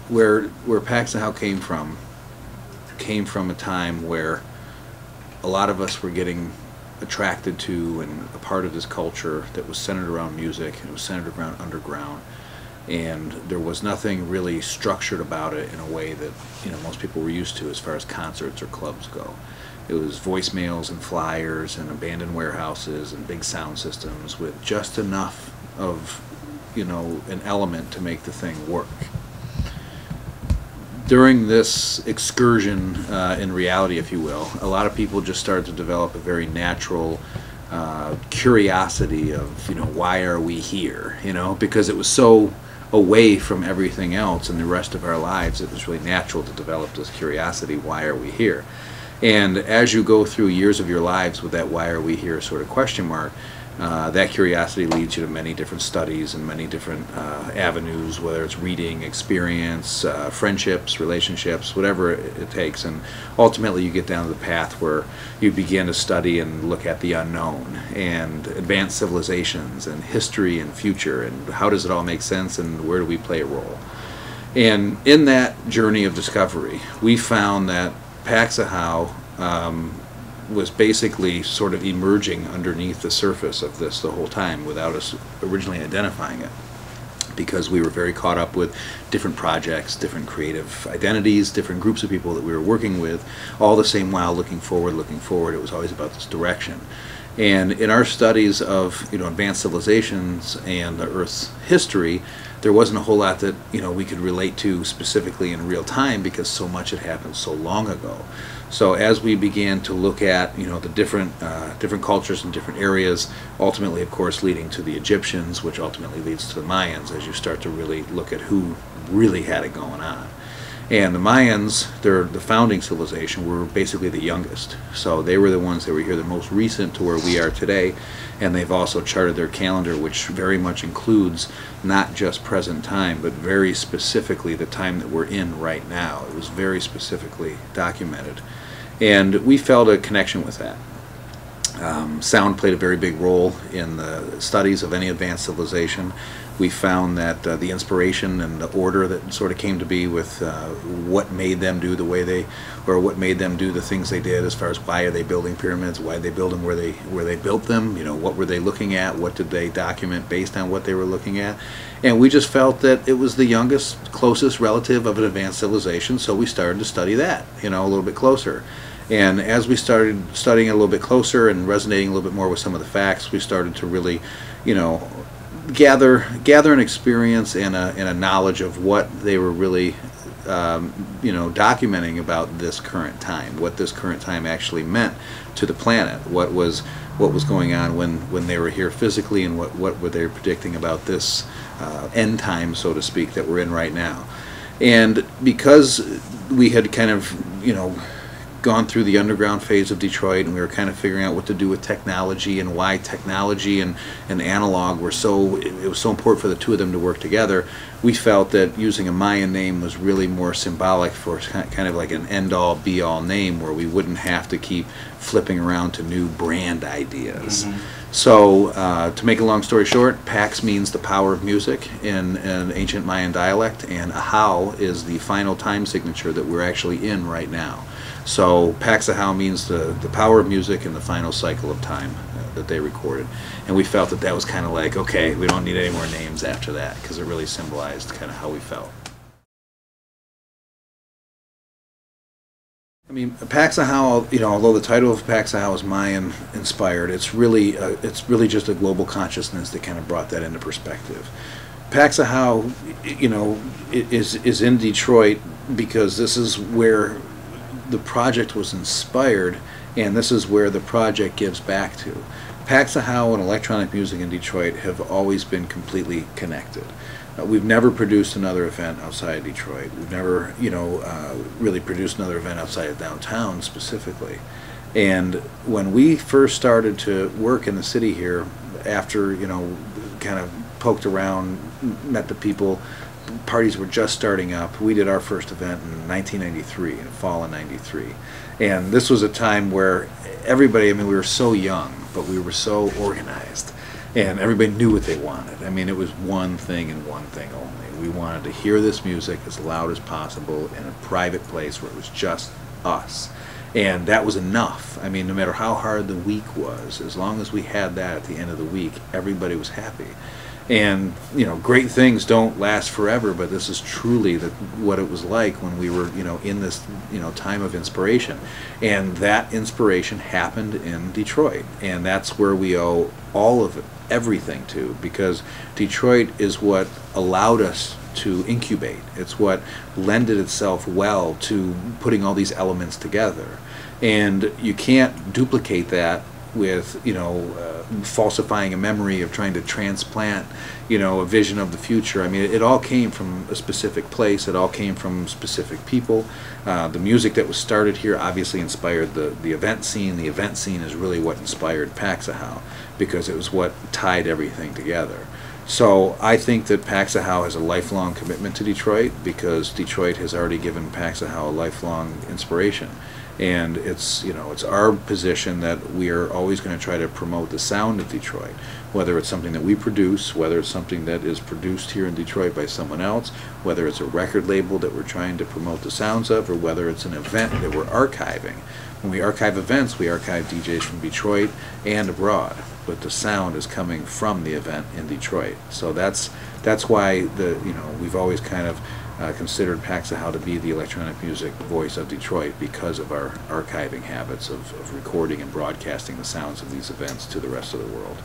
where Paxahau came from a time where a lot of us were getting attracted to and a part of this culture that was centered around music, and it was centered around underground, and there was nothing really structured about it in a way that most people were used to as far as concerts or clubs go. It was voicemails and flyers and abandoned warehouses and big sound systems with just enough of an element to make the thing work. During this excursion in reality, if you will, a lot of people just started to develop a very natural curiosity of, why are we here? Because it was so away from everything else in the rest of our lives, it was really natural to develop this curiosity, why are we here? And as you go through years of your lives with that why are we here sort of question mark, that curiosity leads you to many different studies and many different avenues, whether it's reading, experience, friendships, relationships, whatever it takes. And ultimately you get down to the path where you begin to study and look at the unknown and advanced civilizations and history and future and how does it all make sense and where do we play a role. And in that journey of discovery, we found that Paxahau was basically sort of emerging underneath the surface of this the whole time without us originally identifying it, because we were very caught up with different projects, different creative identities, different groups of people that we were working with, all the same while looking forward. It was always about this direction. And in our studies of advanced civilizations and the Earth's history, there wasn't a whole lot that we could relate to specifically in real time because so much had happened so long ago. So as we began to look at the different cultures in different areas, ultimately of course leading to the Egyptians, which ultimately leads to the Mayans, as you start to really look at who really had it going on. And the Mayans, they're the founding civilization, were basically the youngest. So they were the ones that were here the most recent to where we are today. And they've also charted their calendar, which very much includes not just present time, but very specifically the time that we're in right now. It was very specifically documented. And we felt a connection with that. Sound played a very big role in the studies of any advanced civilization. We found that the inspiration and the order that sort of came to be with what made them do the way they, or what made them do the things they did, as far as why are they building pyramids, why did they build them where they built them, what were they looking at, what did they document based on what they were looking at. And we just felt that it was the youngest, closest relative of an advanced civilization, so we started to study that, a little bit closer. And as we started studying it a little bit closer and resonating a little bit more with some of the facts, we started to really, gather an experience and a knowledge of what they were really, documenting about this current time, what this current time actually meant to the planet, what was going on when they were here physically, and what were they predicting about this end time, so to speak, that we're in right now. And because we had kind of, gone through the underground phase of Detroit, and we were kind of figuring out what to do with technology and why technology and analog were it was so important for the two of them to work together, we felt that using a Mayan name was really more symbolic for kind of like an end-all be-all name where we wouldn't have to keep flipping around to new brand ideas. So to make a long story short, Pax means the power of music in an ancient Mayan dialect, and Ahau is the final time signature that we're actually in right now. So Paxahau means the power of music and the final cycle of time that they recorded. And we felt that was kind of like, okay, we don't need any more names after that, because it really symbolized kind of how we felt. I mean, Paxahau, although the title of Paxahau is Mayan inspired, it's really just a global consciousness that kind of brought that into perspective. Paxahau, is in Detroit because this is where the project was inspired, and this is where the project gives back to. Paxahau and electronic music in Detroit have always been completely connected. We've never produced another event outside of Detroit. We've never, really produced another event outside of downtown specifically. And when we first started to work in the city here, after, kind of poked around, met the people, parties were just starting up. We did our first event in 1993, in fall of '93. And this was a time where everybody, we were so young, but we were so organized. And everybody knew what they wanted. It was one thing and one thing only. We wanted to hear this music as loud as possible in a private place where it was just us. And that was enough. I mean, no matter how hard the week was, as long as we had that at the end of the week, everybody was happy. And, you know, great things don't last forever, but this is truly what it was like when we were, you know, in this, you know, time of inspiration. And that inspiration happened in Detroit. And that's where we owe all of it, everything to, because Detroit is what allowed us to incubate. It's what lended itself well to putting all these elements together. And you can't duplicate that with, you know, falsifying a memory, of trying to transplant, you know, a vision of the future. I mean, it all came from a specific place. It all came from specific people. The music that was started here obviously inspired the event scene. The event scene is really what inspired Paxahau, because it was what tied everything together. So I think that Paxahau has a lifelong commitment to Detroit, because Detroit has already given Paxahau a lifelong inspiration. And it's, you know, it's our position that we are always going to try to promote the sound of Detroit, whether it's something that we produce, whether it's something that is produced here in Detroit by someone else, whether it's a record label that we're trying to promote the sounds of, or whether it's an event that we're archiving. When we archive events, we archive DJs from Detroit and abroad, but the sound is coming from the event in Detroit. So that's why you know, we've always kind of considered Paxahau to be the electronic music voice of Detroit, because of our archiving habits of recording and broadcasting the sounds of these events to the rest of the world.